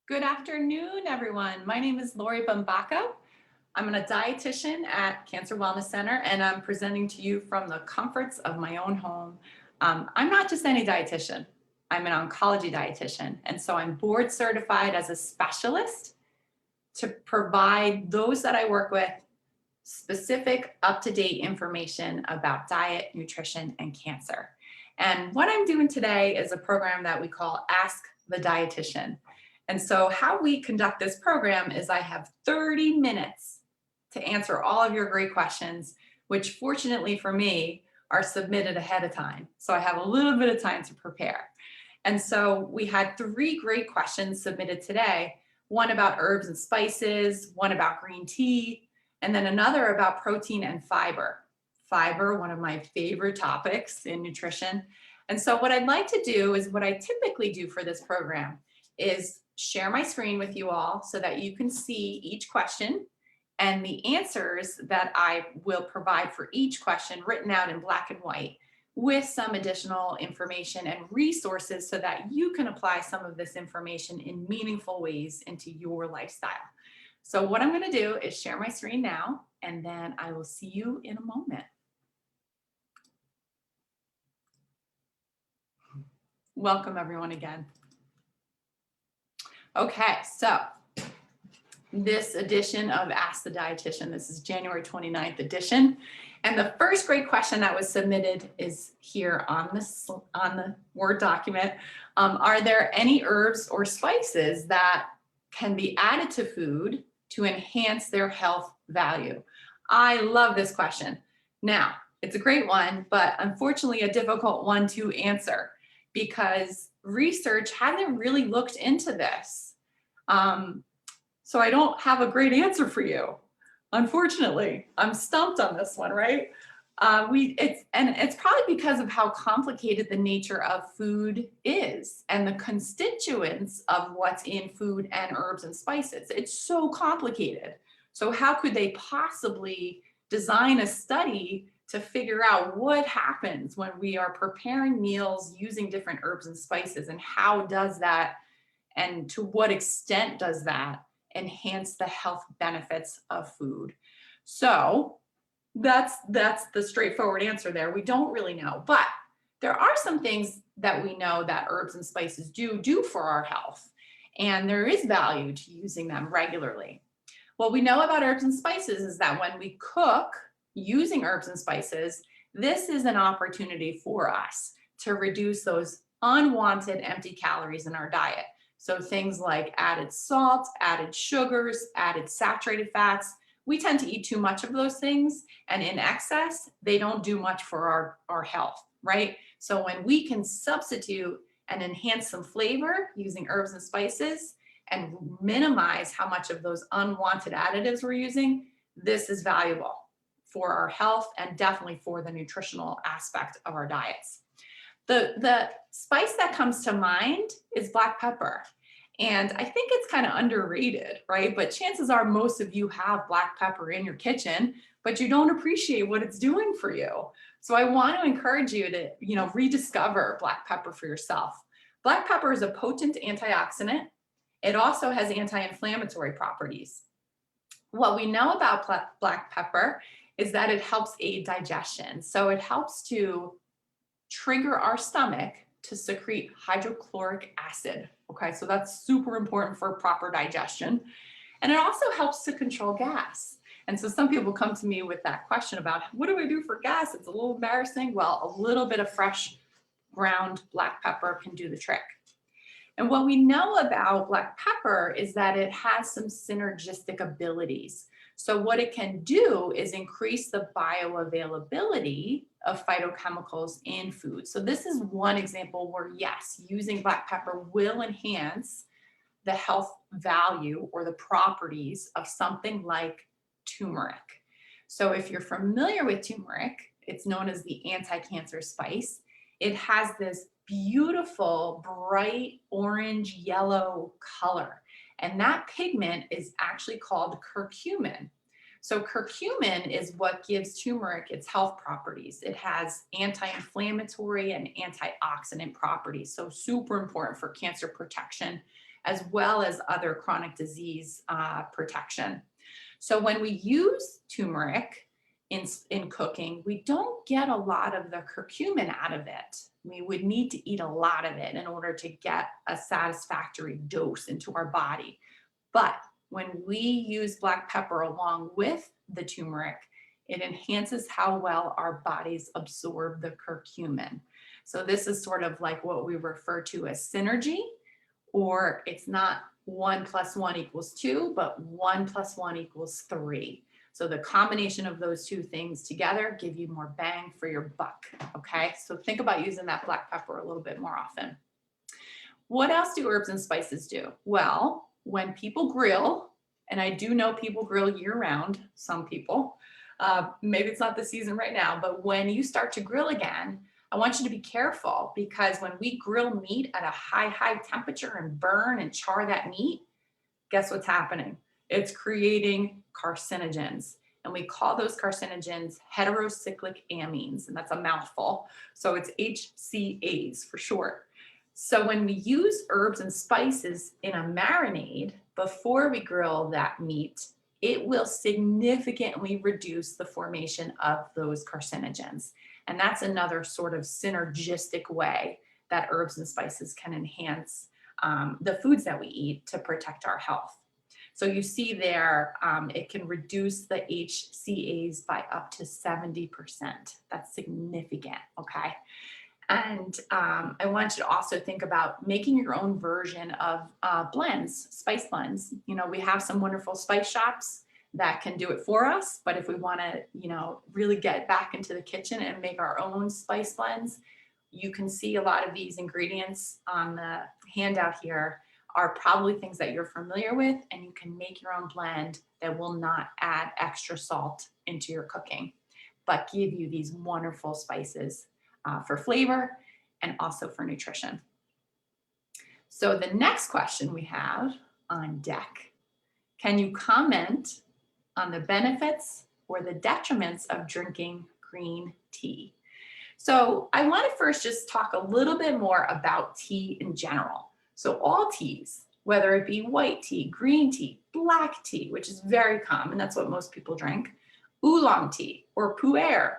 Good afternoon, everyone. My name is Lori Bumbaco. I'm a dietitian at Cancer Wellness Center, and I'm presenting to you from the comforts of my own home. I'm not just any dietitian. I'm an oncology dietitian, and so I'm board certified as a specialist to provide those that I work with specific, up-to-date information about diet, nutrition, and cancer. And what I'm doing today is a program that we call Ask the Dietitian. And so how we conduct this program is I have 30 minutes to answer all of your great questions, which fortunately for me are submitted ahead of time. So I have a little bit of time to prepare. And so we had 3 great questions submitted today, one about herbs and spices, one about green tea, and then another about protein and fiber. Fiber, one of my favorite topics in nutrition. And so what I'd like to do is what I typically do for this program is share my screen with you all so that you can see each question and the answers that I will provide for each question written out in black and white with some additional information and resources so that you can apply some of this information in meaningful ways into your lifestyle. So what I'm going to do is share my screen now, and then I will see you in a moment. Welcome everyone again. Okay, so this edition of Ask the Dietitian, this is January 29th edition. And the first great question that was submitted is here on the Word document. Are there any herbs or spices that can be added to food to enhance their health value? I love this question. Now, it's a great one, but unfortunately a difficult one to answer because research hasn't really looked into this. So I don't have a great answer for you. Unfortunately, I'm stumped on this one, right? It's probably because of how complicated the nature of food is and the constituents of what's in food and herbs and spices. It's so complicated. So how could they possibly design a study to figure out what happens when we are preparing meals using different herbs and spices, and how does that, and to what extent does that enhance the health benefits of food? So that's the straightforward answer there. We don't really know, but there are some things that we know that herbs and spices do for our health, and there is value to using them regularly. What we know about herbs and spices is that when we cook using herbs and spices, this is an opportunity for us to reduce those unwanted empty calories in our diet. So things like added salt, added sugars, added saturated fats. We tend to eat too much of those things, and in excess, they don't do much for our health, right? So when we can substitute and enhance some flavor using herbs and spices and minimize how much of those unwanted additives we're using, this is valuable for our health and definitely for the nutritional aspect of our diets. The spice that comes to mind is black pepper. And I think it's kind of underrated, right? But chances are most of you have black pepper in your kitchen, but you don't appreciate what it's doing for you. So I want to encourage you to, rediscover black pepper for yourself. Black pepper is a potent antioxidant. It also has anti-inflammatory properties. What we know about black pepper is that it helps aid digestion. So it helps to trigger our stomach to secrete hydrochloric acid. Okay, so that's super important for proper digestion. And it also helps to control gas. And so some people come to me with that question about, what do I do for gas? It's a little embarrassing. Well, a little bit of fresh ground black pepper can do the trick. And what we know about black pepper is that it has some synergistic abilities. So what it can do is increase the bioavailability of phytochemicals in food. So this is one example where, yes, using black pepper will enhance the health value or the properties of something like turmeric. So if you're familiar with turmeric, it's known as the anti-cancer spice. It has this beautiful, bright orange yellow color. And that pigment is actually called curcumin. So curcumin is what gives turmeric its health properties. It has anti-inflammatory and antioxidant properties, so super important for cancer protection as well as other chronic disease protection. So when we use turmeric in cooking, we don't get a lot of the curcumin out of it. We would need to eat a lot of it in order to get a satisfactory dose into our body. But when we use black pepper along with the turmeric, it enhances how well our bodies absorb the curcumin. So this is sort of like what we refer to as synergy, or it's not 1 + 1 = 2, but 1 + 1 = 3. So the combination of those two things together give you more bang for your buck, okay? So think about using that black pepper a little bit more often. What else do herbs and spices do? Well, when people grill, and I do know people grill year round, some people, maybe it's not the season right now, but when you start to grill again, I want you to be careful, because when we grill meat at a high temperature and burn and char that meat, guess what's happening? It's creating carcinogens. And we call those carcinogens heterocyclic amines, and that's a mouthful. So it's HCAs for short. So when we use herbs and spices in a marinade before we grill that meat, it will significantly reduce the formation of those carcinogens. And that's another sort of synergistic way that herbs and spices can enhance the foods that we eat to protect our health. So you see there, it can reduce the HCAs by up to 70%. That's significant, okay? And I want you to also think about making your own version of blends, spice blends. You know, we have some wonderful spice shops that can do it for us, but if we want to, you know, really get back into the kitchen and make our own spice blends, you can see a lot of these ingredients on the handout here are probably things that you're familiar with, and you can make your own blend that will not add extra salt into your cooking, but give you these wonderful spices for flavor and also for nutrition. So the next question we have on deck, can you comment on the benefits or the detriments of drinking green tea? So I want to first just talk a little bit more about tea in general. So all teas, whether it be white tea, green tea, black tea, which is very common, that's what most people drink, oolong tea or pu'er,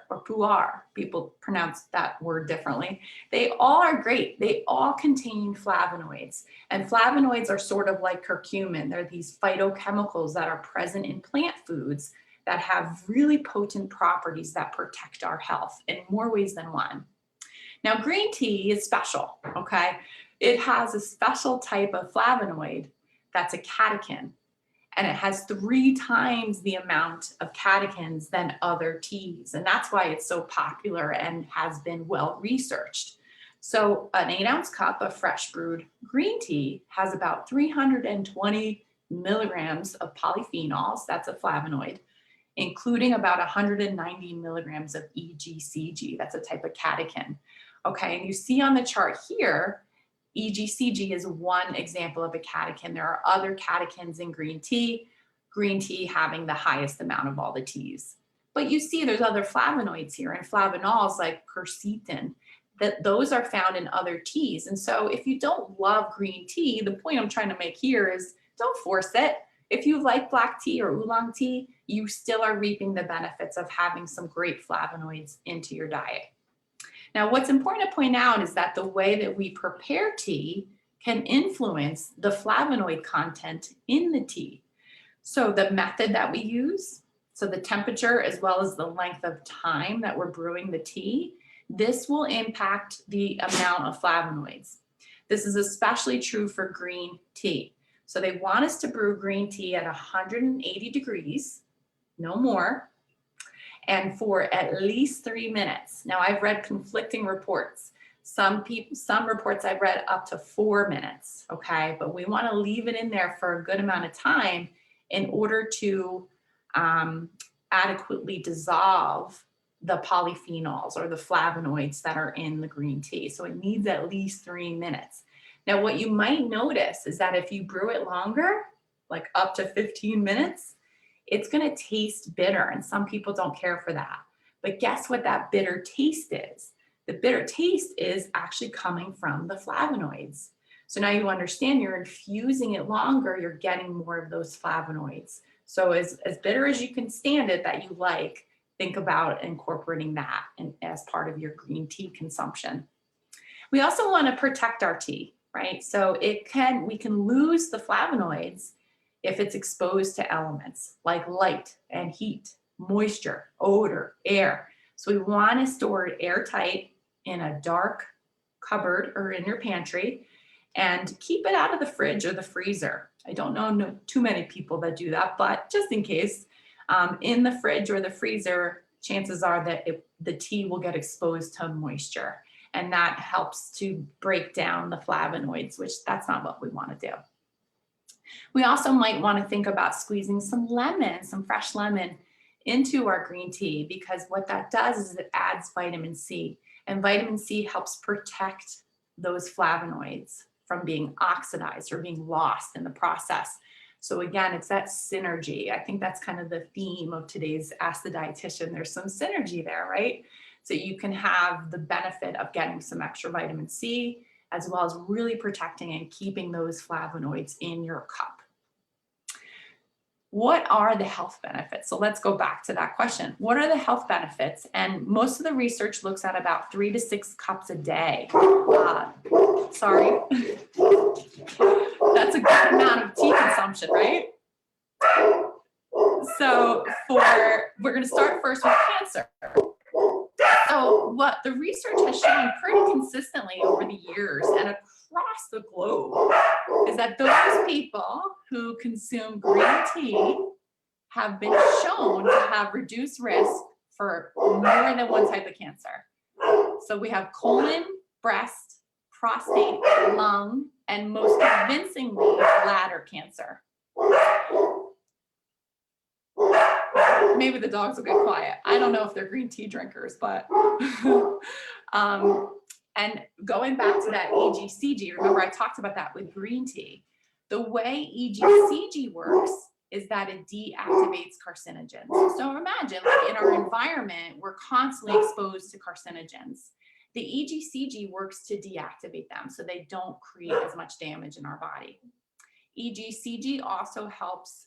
people pronounce that word differently. They all are great. They all contain flavonoids, and flavonoids are sort of like curcumin. They're these phytochemicals that are present in plant foods that have really potent properties that protect our health in more ways than one. Now, green tea is special, okay? It has a special type of flavonoid that's a catechin, and it has 3 times the amount of catechins than other teas. And that's why it's so popular and has been well researched. So an 8-ounce cup of fresh brewed green tea has about 320 milligrams of polyphenols, that's a flavonoid, including about 190 milligrams of EGCG, that's a type of catechin. Okay, and you see on the chart here, EGCG is one example of a catechin. There are other catechins in green tea having the highest amount of all the teas. But you see there's other flavonoids here, and flavonols like quercetin, that those are found in other teas. And so if you don't love green tea, the point I'm trying to make here is don't force it. If you like black tea or oolong tea, you still are reaping the benefits of having some great flavonoids into your diet. Now, what's important to point out is that the way that we prepare tea can influence the flavonoid content in the tea. So the method that we use, so the temperature as well as the length of time that we're brewing the tea, this will impact the amount of flavonoids. This is especially true for green tea. So they want us to brew green tea at 180 degrees, no more, and for at least 3 minutes. Now, I've read conflicting reports. Some reports I've read up to 4 minutes, okay? But we want to leave it in there for a good amount of time in order to adequately dissolve the polyphenols or the flavonoids that are in the green tea. So it needs at least 3 minutes. Now, what you might notice is that if you brew it longer, like up to 15 minutes, it's going to taste bitter, and some people don't care for that. But guess what that bitter taste is? The bitter taste is actually coming from the flavonoids. So now you understand you're infusing it longer, you're getting more of those flavonoids. So as bitter as you can stand it that you like, think about incorporating that as part of your green tea consumption. We also want to protect our tea, right? So we can lose the flavonoids if it's exposed to elements like light and heat, moisture, odor, air. So we want to store it airtight in a dark cupboard or in your pantry, and keep it out of the fridge or the freezer. I don't know too many people that do that, but just in case, in the fridge or the freezer, chances are that the tea will get exposed to moisture, and that helps to break down the flavonoids, which that's not what we want to do. We also might want to think about squeezing some lemon, some fresh lemon into our green tea, because what that does is it adds vitamin C, and vitamin C helps protect those flavonoids from being oxidized or being lost in the process. So again, it's that synergy. I think that's kind of the theme of today's Ask the Dietitian. There's some synergy there, right? So you can have the benefit of getting some extra vitamin C, as well as really protecting and keeping those flavonoids in your cup. What are the health benefits? So let's go back to that question. What are the health benefits? And most of the research looks at about 3 to 6 cups a day. Sorry. That's a good amount of tea consumption, right? So we're going to start first with cancer. So what the research has shown pretty consistently over the years and across the globe is that those people who consume green tea have been shown to have reduced risk for more than one type of cancer. So we have colon, breast, prostate, lung, and most convincingly, bladder cancer. Maybe the dogs will get quiet. I don't know if they're green tea drinkers, but and going back to that EGCG, remember I talked about that with green tea. The way EGCG works is that it deactivates carcinogens. So imagine, like in our environment, we're constantly exposed to carcinogens. The EGCG works to deactivate them so they don't create as much damage in our body. EGCG also helps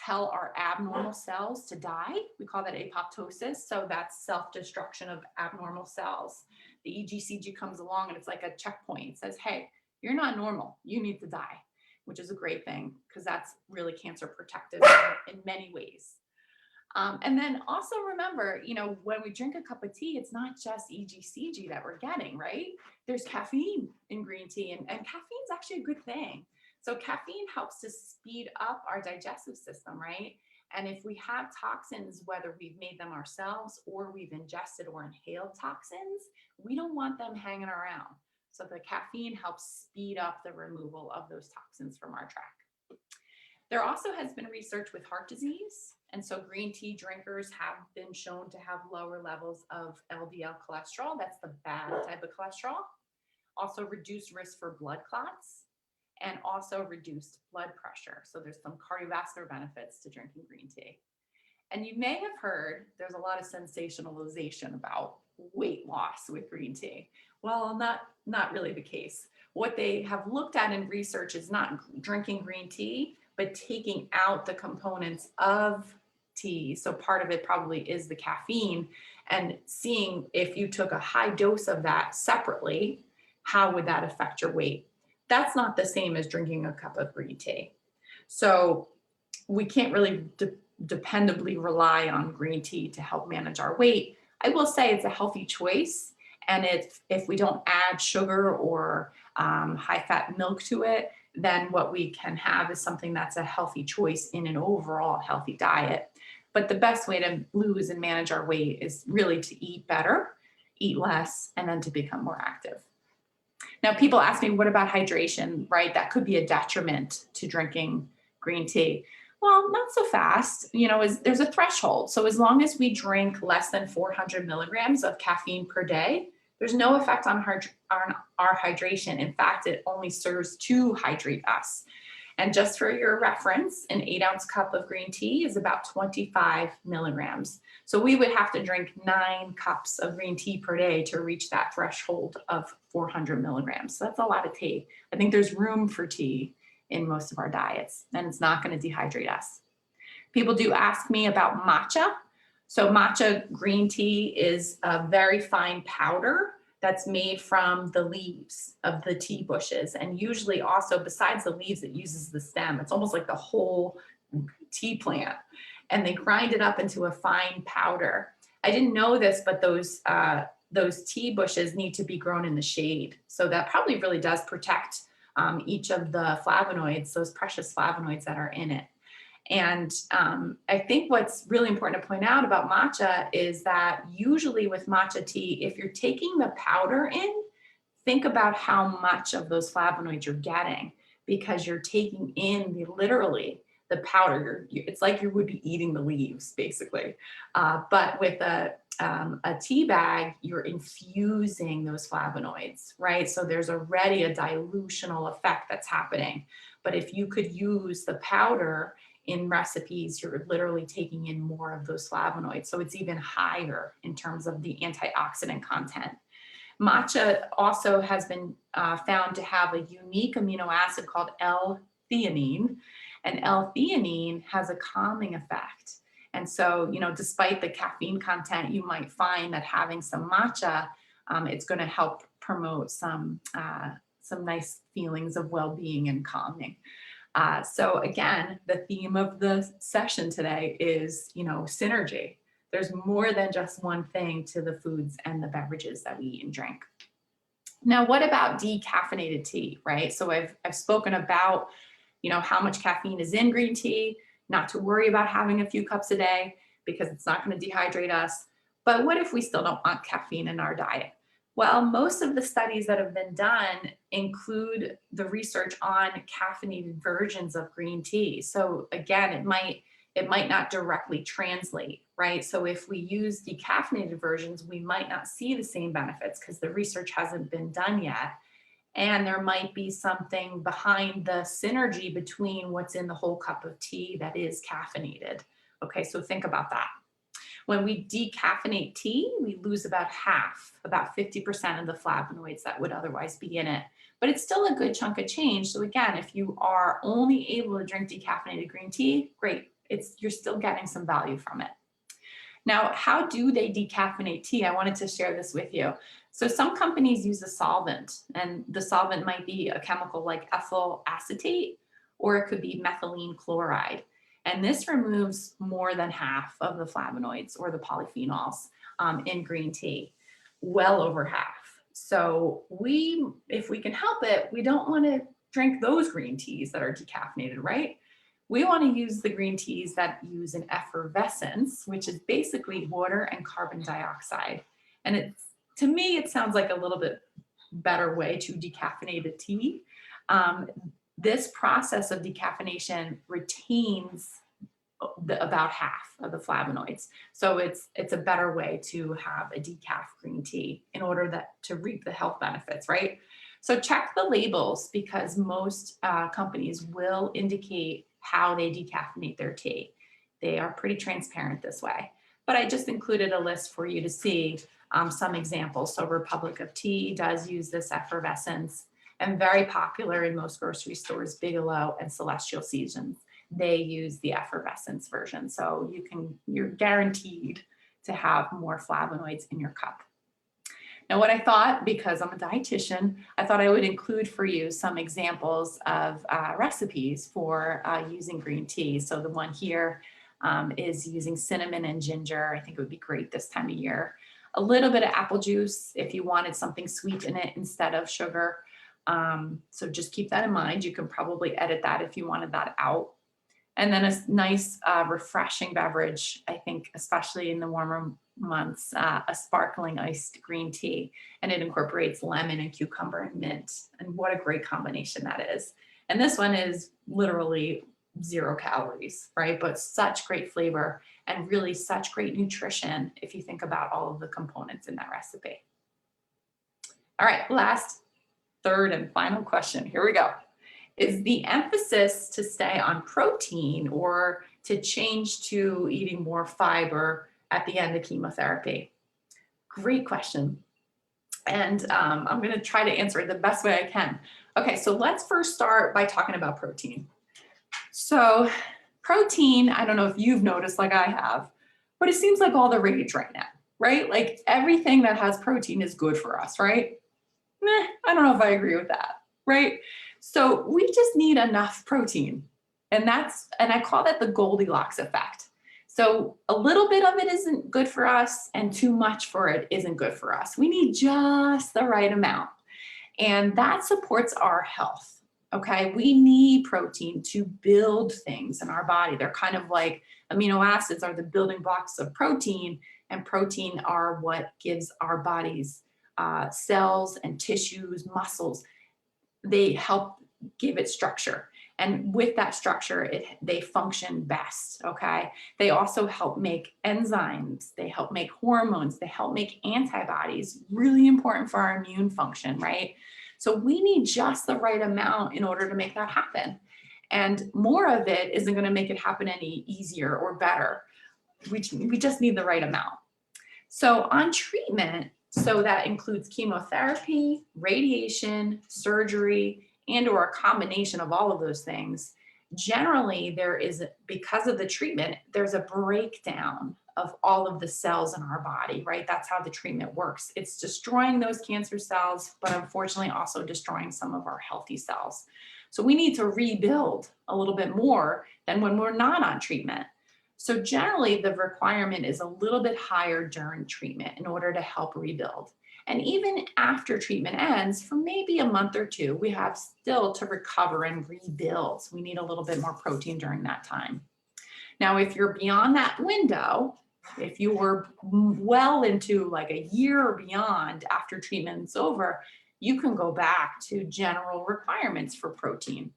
tell our abnormal cells to die. We call that apoptosis. So that's self-destruction of abnormal cells. The EGCG comes along and it's like a checkpoint. It says, hey, you're not normal. You need to die, which is a great thing because that's really cancer protective in many ways. And then also remember, when we drink a cup of tea, it's not just EGCG that we're getting, right? There's caffeine in green tea, and caffeine's actually a good thing. So caffeine helps to speed up our digestive system, right? And if we have toxins, whether we've made them ourselves or we've ingested or inhaled toxins, we don't want them hanging around. So the caffeine helps speed up the removal of those toxins from our tract. There also has been research with heart disease. And so green tea drinkers have been shown to have lower levels of LDL cholesterol. That's the bad type of cholesterol. Also reduced risk for blood clots, and also reduced blood pressure. So there's some cardiovascular benefits to drinking green tea. And you may have heard there's a lot of sensationalization about weight loss with green tea. Well, not really the case. What they have looked at in research is not drinking green tea, but taking out the components of tea. So part of it probably is the caffeine, and seeing if you took a high dose of that separately, how would that affect your weight? That's not the same as drinking a cup of green tea. So we can't really dependably rely on green tea to help manage our weight. I will say it's a healthy choice. And if we don't add sugar or high fat milk to it, then what we can have is something that's a healthy choice in an overall healthy diet. But the best way to lose and manage our weight is really to eat better, eat less, and then to become more active. Now, people ask me, what about hydration, right? That could be a detriment to drinking green tea. Well, not so fast. There's a threshold. So as long as we drink less than 400 milligrams of caffeine per day, there's no effect on our hydration. In fact, it only serves to hydrate us. And just for your reference, an 8-ounce cup of green tea is about 25 milligrams. So we would have to drink 9 cups of green tea per day to reach that threshold of 400 milligrams. So that's a lot of tea. I think there's room for tea in most of our diets, and it's not going to dehydrate us. People do ask me about matcha. So matcha green tea is a very fine powder that's made from the leaves of the tea bushes. And usually also, besides the leaves, it uses the stem. It's almost like the whole tea plant. And they grind it up into a fine powder. I didn't know this, but those tea bushes need to be grown in the shade. So that probably really does protect each of the flavonoids, those precious flavonoids that are in it. And I think what's really important to point out about matcha is that usually with matcha tea, if you're taking the powder in, think about how much of those flavonoids you're getting, because you're taking in literally the powder. It's like you would be eating the leaves, basically. But with a tea bag, you're infusing those flavonoids, right? So there's already a dilutional effect that's happening. But if you could use the powder in recipes, you're literally taking in more of those flavonoids. So it's even higher in terms of the antioxidant content. Matcha also has been found to have a unique amino acid called L-theanine, and L-theanine has a calming effect. And so, despite the caffeine content, you might find that having some matcha, it's going to help promote some nice feelings of well-being and calming. So again, the theme of the session today is, synergy. There's more than just one thing to the foods and the beverages that we eat and drink. Now, what about decaffeinated tea, right? So I've spoken about, how much caffeine is in green tea, not to worry about having a few cups a day because it's not going to dehydrate us. But what if we still don't want caffeine in our diet? Well, most of the studies that have been done include the research on caffeinated versions of green tea. So again, it might not directly translate, right? So if we use decaffeinated versions, we might not see the same benefits because the research hasn't been done yet. And there might be something behind the synergy between what's in the whole cup of tea that is caffeinated. Okay, so think about that. When we decaffeinate tea, we lose about 50% of the flavonoids that would otherwise be in it. But it's still a good chunk of change. So again, if you are only able to drink decaffeinated green tea, great. You're still getting some value from it. Now, how do they decaffeinate tea? I wanted to share this with you. So some companies use a solvent, and the solvent might be a chemical like ethyl acetate, or it could be methylene chloride. And this removes more than half of the flavonoids or the polyphenols in green tea, well over half. So if we can help it, we don't want to drink those green teas that are decaffeinated, right? We want to use the green teas that use an effervescence, which is basically water and carbon dioxide. And to me, it sounds like a little bit better way to decaffeinate a tea. This process of decaffeination retains about half of the flavonoids. So it's a better way to have a decaf green tea in order to reap the health benefits, right? So check the labels because most companies will indicate how they decaffeinate their tea. They are pretty transparent this way. But I just included a list for you to see some examples. So Republic of Tea does use this effervescence, and very popular in most grocery stores, Bigelow and Celestial Seasons. They use the effervescence version. So you're guaranteed to have more flavonoids in your cup. Now, what I thought, because I'm a dietitian, I thought I would include for you some examples of recipes for using green tea. So the one here is using cinnamon and ginger. I think it would be great this time of year. A little bit of apple juice if you wanted something sweet in it instead of sugar. So just keep that in mind. You can probably edit that if you wanted that out. And then a nice refreshing beverage, I think, especially in the warmer months, a sparkling iced green tea. And it incorporates lemon and cucumber and mint. And what a great combination that is. And this one is literally 0 calories, right? But such great flavor and really such great nutrition if you think about all of the components in that recipe. All right, last, third, and final question. Here we go. Is the emphasis to stay on protein or to change to eating more fiber at the end of chemotherapy? Great question. And I'm going to try to answer it the best way I can. Okay, so let's first start by talking about protein. So protein, I don't know if you've noticed like I have, but it seems like all the rage right now, right? Like everything that has protein is good for us, right? I don't know if I agree with that, right? So we just need enough protein. And I call that the Goldilocks effect. So a little bit of it isn't good for us and too much for it isn't good for us. We need just the right amount. And that supports our health. Okay, we need protein to build things in our body. They're kind of like amino acids are the building blocks of protein, and protein are what gives our bodies cells and tissues, muscles. They help give it structure. And with that structure, they function best, okay? They also help make enzymes. They help make hormones. They help make antibodies, really important for our immune function, right? So we need just the right amount in order to make that happen. And more of it isn't going to make it happen any easier or better. We just need the right amount. So on treatment, so that includes chemotherapy, radiation, surgery, and or a combination of all of those things. Generally, because of the treatment, there's a breakdown of all of the cells in our body, right? That's how the treatment works. It's destroying those cancer cells, but unfortunately also destroying some of our healthy cells. So we need to rebuild a little bit more than when we're not on treatment. So generally, the requirement is a little bit higher during treatment in order to help rebuild. And even after treatment ends, for maybe a month or two, we have still to recover and rebuild. So we need a little bit more protein during that time. Now, if you're beyond that window, if you were well into like a year or beyond after treatment's over, you can go back to general requirements for protein.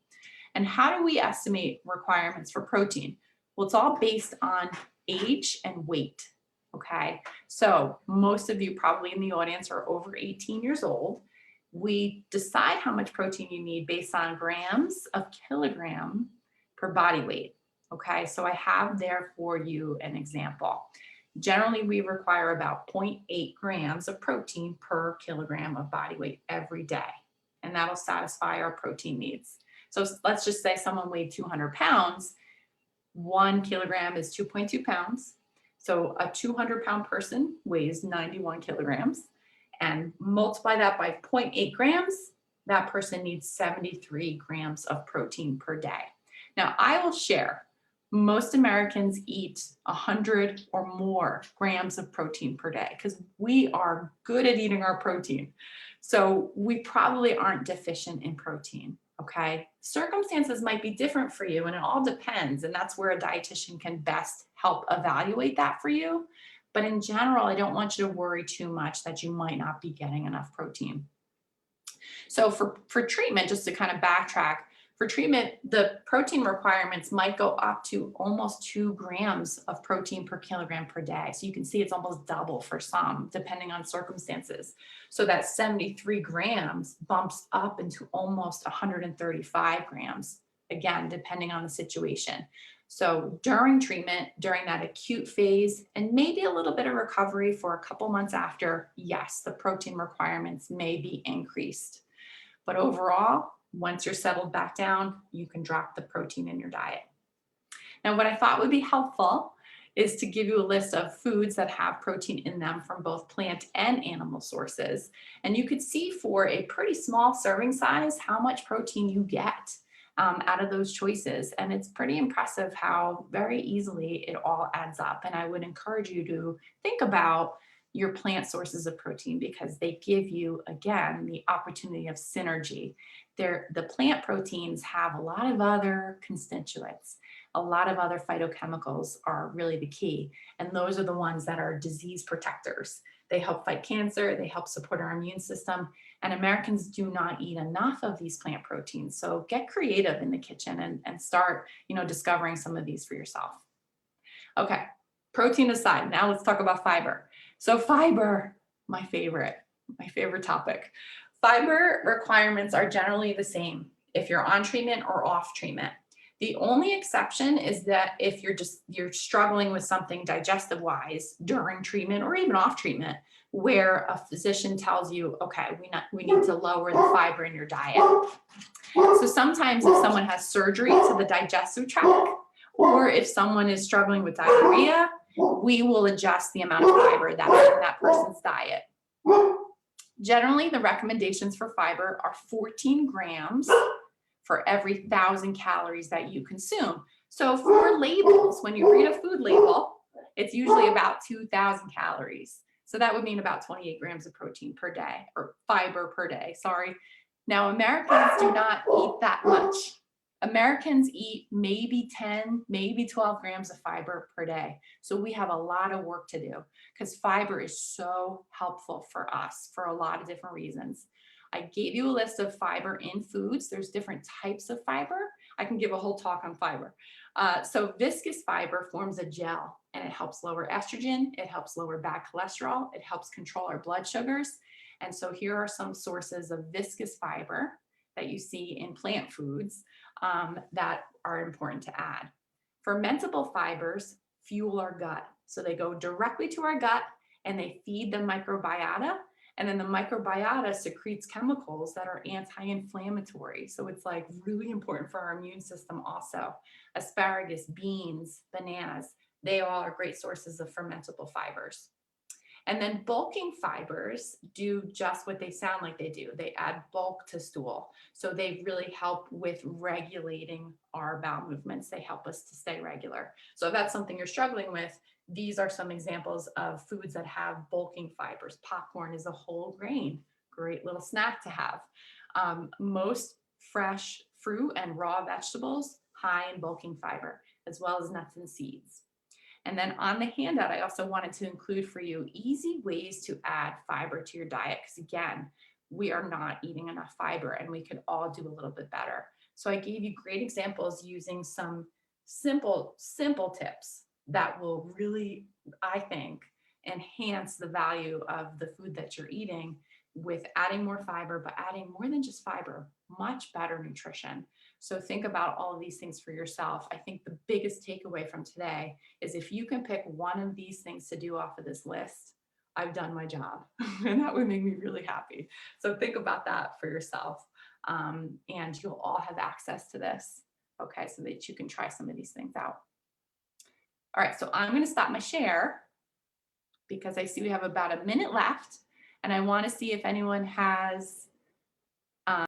And how do we estimate requirements for protein? Well, it's all based on age and weight, okay? So most of you probably in the audience are over 18 years old. We decide how much protein you need based on grams of kilogram per body weight, okay? So I have there for you an example. Generally, we require about 0.8 grams of protein per kilogram of body weight every day, and that'll satisfy our protein needs. So let's just say someone weighed 200 pounds, 1 kilogram is 2.2 pounds. So a 200-pound person weighs 91 kilograms, and multiply that by 0.8 grams, that person needs 73 grams of protein per day. Now, I will share, most Americans eat 100 or more grams of protein per day because we are good at eating our protein. So we probably aren't deficient in protein. Okay, circumstances might be different for you, and it all depends. And that's where a dietitian can best help evaluate that for you. But in general, I don't want you to worry too much that you might not be getting enough protein. So for treatment, just to kind of backtrack, for treatment, the protein requirements might go up to almost 2 grams of protein per kilogram per day. So you can see it's almost double for some, depending on circumstances. So that 73 grams bumps up into almost 135 grams, again, depending on the situation. So during treatment, during that acute phase, and maybe a little bit of recovery for a couple months after, yes, the protein requirements may be increased. But overall, once you're settled back down, you can drop the protein in your diet. Now, what I thought would be helpful is to give you a list of foods that have protein in them from both plant and animal sources. And you could see for a pretty small serving size how much protein you get out of those choices. And it's pretty impressive how very easily it all adds up. And I would encourage you to think about your plant sources of protein because they give you, again, the opportunity of synergy. The plant proteins have a lot of other constituents. A lot of other phytochemicals are really the key. And those are the ones that are disease protectors. They help fight cancer, they help support our immune system. And Americans do not eat enough of these plant proteins. So get creative in the kitchen and start, discovering some of these for yourself. Okay, protein aside, now let's talk about fiber. So fiber, my favorite topic. Fiber requirements are generally the same. if you're on treatment or off treatment. The only exception is that if you're struggling with something digestive wise during treatment or even off treatment, where a physician tells you, okay, we need to lower the fiber in your diet. So sometimes if someone has surgery to the digestive tract, or if someone is struggling with diarrhea, we will adjust the amount of fiber that's in that person's diet. Generally, the recommendations for fiber are 14 grams for every 1,000 calories that you consume. So for labels, when you read a food label, it's usually about 2,000 calories. So that would mean about 28 grams of protein per day, or fiber per day, sorry. Now, Americans do not eat that much. Americans eat maybe 10, maybe 12 grams of fiber per day. So we have a lot of work to do because fiber is so helpful for us for a lot of different reasons. I gave you a list of fiber in foods. There's different types of fiber. I can give a whole talk on fiber. So viscous fiber forms a gel and it helps lower estrogen. It helps lower bad cholesterol. It helps control our blood sugars. And so here are some sources of viscous fiber that you see in plant foods that are important to add. Fermentable fibers fuel our gut. So they go directly to our gut and they feed the microbiota. And then the microbiota secretes chemicals that are anti-inflammatory. So it's like really important for our immune system also. Asparagus, beans, bananas, they all are great sources of fermentable fibers. And then bulking fibers do just what they sound like they do. They add bulk to stool. So they really help with regulating our bowel movements. They help us to stay regular. So if that's something you're struggling with, these are some examples of foods that have bulking fibers. Popcorn is a whole grain, great little snack to have. Most fresh fruit and raw vegetables, high in bulking fiber, as well as nuts and seeds. And then on the handout, I also wanted to include for you easy ways to add fiber to your diet. Because again, we are not eating enough fiber and we could all do a little bit better. So I gave you great examples using some simple tips that will really, I think, enhance the value of the food that you're eating with adding more fiber, but adding more than just fiber, much better nutrition. So think about all of these things for yourself. I think the biggest takeaway from today is if you can pick one of these things to do off of this list, I've done my job. And that would make me really happy. So think about that for yourself. And you'll all have access to this, okay, so that you can try some of these things out. All right, so I'm going to stop my share because I see we have about a minute left. And I want to see if anyone has